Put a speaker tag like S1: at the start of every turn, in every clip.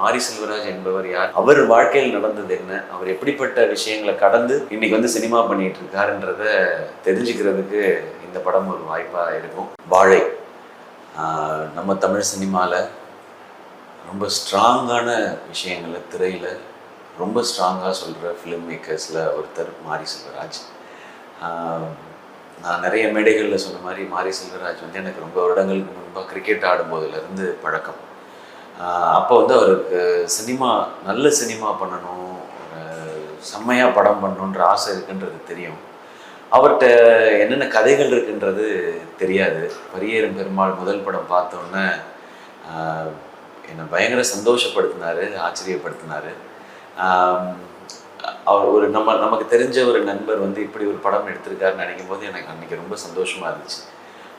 S1: மாரி செல்வராஜ் என்பவர் யார், அவர் வாழ்க்கையில் நடந்தது என்ன, அவர் எப்படிப்பட்ட விஷயங்களை கடந்து இன்னைக்கு வந்து சினிமா பண்ணிட்டு இருக்காருன்றத தெரிஞ்சுக்கிறதுக்கு இந்த படம் ஒரு வாய்ப்பாக இருக்கும். வாழை நம்ம தமிழ் சினிமாவில் ரொம்ப ஸ்ட்ராங்கான விஷயங்களை திரையில் ரொம்ப ஸ்ட்ராங்காக சொல்கிற ஃபிலிம் மேக்கர்ஸில் ஒருத்தர் மாரி செல்வராஜ். நான் நிறைய மேடைகளில் சொன்ன மாதிரி மாரி செல்வராஜ் வந்து எனக்கு ரொம்ப வருடங்களுக்கு முன்பாக கிரிக்கெட் ஆடும்போதுலேருந்து பழக்கம். அப்போ வந்து அவருக்கு நல்ல சினிமா பண்ணணும், செம்மையாக படம் பண்ணணுன்ற ஆசை இருக்குன்றது தெரியும். அவர்கிட்ட என்னென்ன கதைகள் இருக்குன்றது தெரியாது. பரியேறும் பெருமாள் முதல் படம் பார்த்தோன்னே என்னை பயங்கர சந்தோஷப்படுத்தினார், ஆச்சரியப்படுத்தினார். அவர் நமக்கு தெரிஞ்ச ஒரு நண்பர் வந்து இப்படி ஒரு படம் எடுத்திருக்காருன்னு நினைக்கும் போது எனக்கு அன்றைக்கி ரொம்ப சந்தோஷமாக இருந்துச்சு.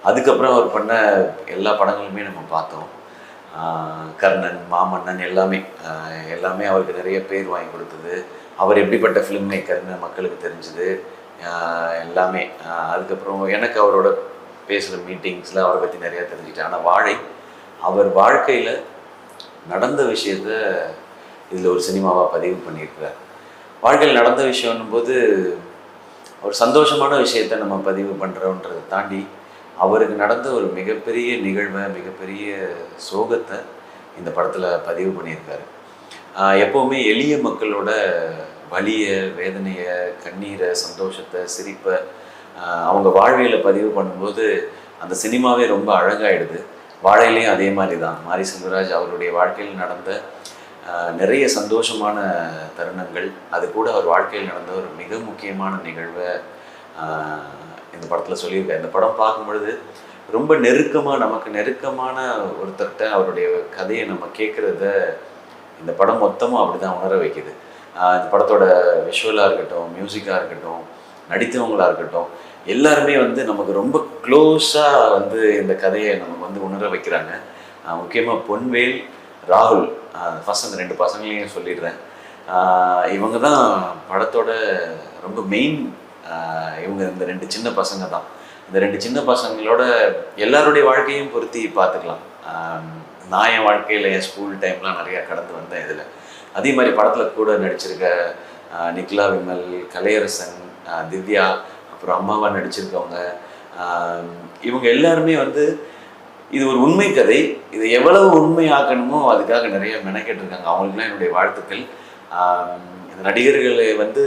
S1: அதுக்கப்புறம் அவர் பண்ண எல்லா படங்களுமே நம்ம பார்த்தோம். கர்ணன், மாமன்னன் எல்லாமே அவருக்கு நிறைய பேர் வாங்கி கொடுத்தது. அவர் எப்படிப்பட்ட ஃபிலிம் மேக்கர்னு மக்களுக்கு தெரிஞ்சுது எல்லாமே. அதுக்கப்புறம் எனக்கு அவரோட பேசுகிற மீட்டிங்ஸில் அவரை பற்றி நிறையா தெரிஞ்சுக்கிட்டேன். ஆனால் வாழை அவர் வாழ்க்கையில் நடந்த விஷயத்த இதில் ஒரு சினிமாவாக பதிவு பண்ணியிருக்கிறார். வாழ்க்கையில் நடந்த விஷயம்னும் போது ஒரு சந்தோஷமான விஷயத்தை நம்ம பதிவு பண்ணுறோன்றதை தாண்டி அவருக்கு நடந்த ஒரு மிகப்பெரிய நிகழ்வை, மிகப்பெரிய சோகத்தை இந்த படத்தில் பதிவு பண்ணியிருக்காரு. எப்போவுமே எளிய மக்களோட வலியை, வேதனையை, கண்ணீரை, சந்தோஷத்தை, சிரிப்பை அவங்க வாழ்வியலை பதிவு பண்ணும்போது அந்த சினிமாவே ரொம்ப அழகாயிடுது. வாழையிலையும் அதே மாதிரி தான். மாரி செல்வராஜ் அவருடைய வாழ்க்கையில் நடந்த நிறைய சந்தோஷமான தருணங்கள், அது கூட அவர் வாழ்க்கையில் நடந்த ஒரு மிக முக்கியமான நிகழ்வை இந்த படத்தில் சொல்லியிருக்காரு. இந்த படம் பார்க்கும் பொழுது ரொம்ப நமக்கு நெருக்கமான ஒருத்தர்கிட்ட அவருடைய கதையை நம்ம கேட்குறத இந்த படம் மொத்தமும் அப்படி தான் உணர வைக்குது. இந்த படத்தோட விஷுவலாக இருக்கட்டும், மியூசிக்காக இருக்கட்டும், நடித்தவங்களாக இருக்கட்டும், எல்லாருமே வந்து நமக்கு ரொம்ப க்ளோஸாக வந்து இந்த கதையை நமக்கு வந்து உணர வைக்கிறாங்க. முக்கியமாக பொன்வேல், ராகுல், ஃபஸ்ட் அந்த 2 பசங்களையும் சொல்லிடுறேன். இவங்க தான் படத்தோட ரொம்ப மெயின். இவங்க இந்த 2 சின்ன பசங்க தான். இந்த 2 சின்ன பசங்களோட எல்லாருடைய வாழ்க்கையும் பொருத்தி பார்த்துக்கலாம். நான் என் வாழ்க்கையில் என் ஸ்கூல் டைம்லாம் நிறையா கடந்து வந்தேன் இதில். அதே மாதிரி படத்தில் கூட நடிச்சிருக்க நிக்லா விமல், கலையரசன், திவ்யா, அப்புறம் அம்மாவாக நடிச்சிருக்கவங்க, இவங்க எல்லாருமே வந்து இது ஒரு உண்மை கதை. இது எவ்வளவு உண்மையாக்கணுமோ அதுக்காக நிறைய மெனக்கெட்டிருக்காங்க. அவங்களுக்குலாம் என்னுடைய வாழ்த்துக்கள். இந்த நடிகர்களை வந்து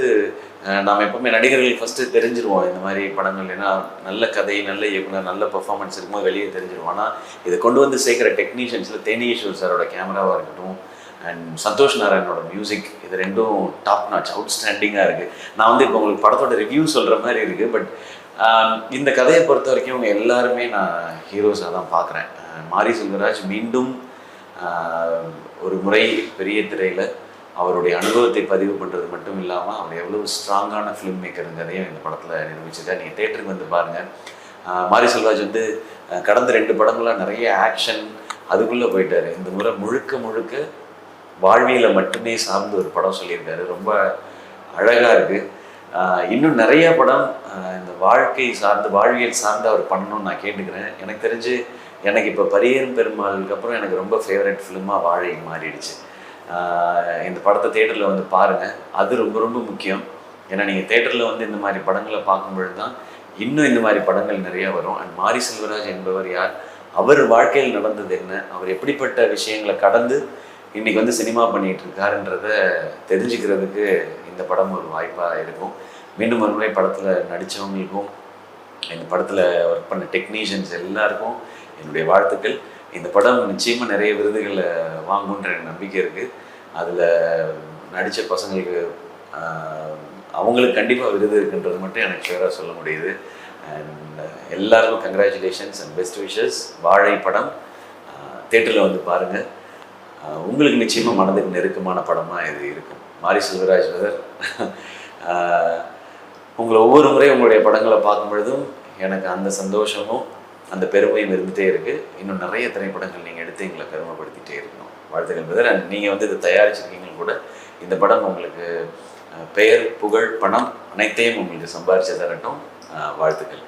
S1: நாம் எப்பவுமே நடிகர்கள் ஃபஸ்ட்டு தெரிஞ்சிருவோம் இந்த மாதிரி படங்கள். ஏன்னா நல்ல கதை, நல்ல இயக்குனர், நல்ல பெர்ஃபார்மன்ஸ் இருக்கும்போது வெளியே தெரிஞ்சிருவோம். ஆனால் இதை கொண்டு வந்து சேர்க்குற டெக்னீஷியன்ஸில் தேனியேஸ்வர் சாரோட கேமராவாக இருக்கட்டும் அண்ட் சந்தோஷ் நாராயணோட மியூசிக், இது ரெண்டும் டாப் நாச், அவுட்ஸ்டாண்டிங்காக இருக்குது. நான் வந்து இப்போ உங்களுக்கு படத்தோட ரிவ்யூ சொல்கிற மாதிரி இருக்குது. பட் இந்த கதையை பொறுத்த வரைக்கும் இவங்க எல்லாருமே நான் ஹீரோஸாக தான் பார்க்குறேன். மாரி செல்வராஜ் மீண்டும் ஒரு முறை பெரிய திரையில் அவருடைய அனுபவத்தை பதிவு பண்ணுறது மட்டும் இல்லாமல் அவர் எவ்வளோ ஸ்ட்ராங்கான ஃபிலிம் மேக்கருங்கிறதையும் இந்த படத்தில் நிரூபிச்சிருக்கார். நீங்கள் தேட்டருக்கு வந்து பாருங்கள். மாரி செல்வராஜ் வந்து கடந்த 2 படங்களாக நிறைய ஆக்ஷன் அதுக்குள்ளே போயிட்டார். இந்த முறை முழுக்க வாழ்வியலை மட்டுமே சார்ந்து ஒரு படம் சொல்லியிருக்காரு. ரொம்ப அழகாக இருக்குது. இன்னும் நிறைய படம் இந்த வாழ்வியல் சார்ந்து அவர் பண்ணணும்னு நான் கேட்டுக்கிறேன். எனக்கு தெரிஞ்சு எனக்கு இப்போ பரியேறும் பெருமாளுக்கு அப்புறம் எனக்கு ரொம்ப ஃபேவரட் ஃபிலிமாக வாழை மாறிடுச்சு. இந்த படத்தை தேட்டரில் வந்து பாருங்கள். அது ரொம்ப முக்கியம். ஏன்னா நீங்கள் தேட்டரில் வந்து இந்த மாதிரி படங்களை பார்க்கும்பொழுது தான் இன்னும் இந்த மாதிரி படங்கள் நிறையா வரும். அண்ட் மாரி செல்வராஜ் என்பவர் யார், அவர் வாழ்க்கையில் நடந்தது என்ன, அவர் எப்படிப்பட்ட விஷயங்களை கடந்து இன்றைக்கி வந்து சினிமா பண்ணிகிட்டு இருக்காருன்றத தெரிஞ்சுக்கிறதுக்கு இந்த படம் ஒரு வாய்ப்பாக இருக்கும். மீண்டும் ஒரு முறை படத்தில் நடித்தவங்களுக்கும் இந்த படத்தில் ஒர்க் பண்ண டெக்னீஷியன்ஸ் எல்லாருக்கும் என்னுடைய வாழ்த்துக்கள். இந்த படம் நிச்சயமாக நிறைய விருதுகளை வாங்குன்ற நம்பிக்கை இருக்குது. அதில் நடித்த பசங்களுக்கு அவங்களுக்கு கண்டிப்பாக விருது இருக்குன்றது மட்டும் எனக்கு ஷுவராக சொல்ல முடியுது. அண்ட் எல்லாருக்கும் கங்க்ராச்சுலேஷன்ஸ் அண்ட் பெஸ்ட் விஷஸ். வாழை படம் தேட்டரில் வந்து பாருங்கள். உங்களுக்கு நிச்சயமாக மனதுக்கு நெருக்கமான படமாக இது இருக்கும். மாரி செல்வராஜ் பிரதர், உங்களை ஒவ்வொரு முறை உங்களுடைய படங்களை பார்க்கும் பொழுதும் எனக்கு அந்த சந்தோஷமும் அந்த பெருமையும் இருந்துகிட்டே இருக்குது. இன்னும் நிறைய திரைப்படங்கள் நீங்கள் எடுத்து எங்களை பெருமைப்படுத்திகிட்டே இருக்கணும். வாழ்த்துக்கள் பிரதர். அண்ட் நீங்கள் வந்து இதை தயாரிச்சிருக்கீங்க கூட. இந்த படம் உங்களுக்கு பெயர், புகழ், பணம் அனைத்தையும் உங்களுக்கு சம்பாரித்து தரட்டும். வாழ்த்துக்கள்.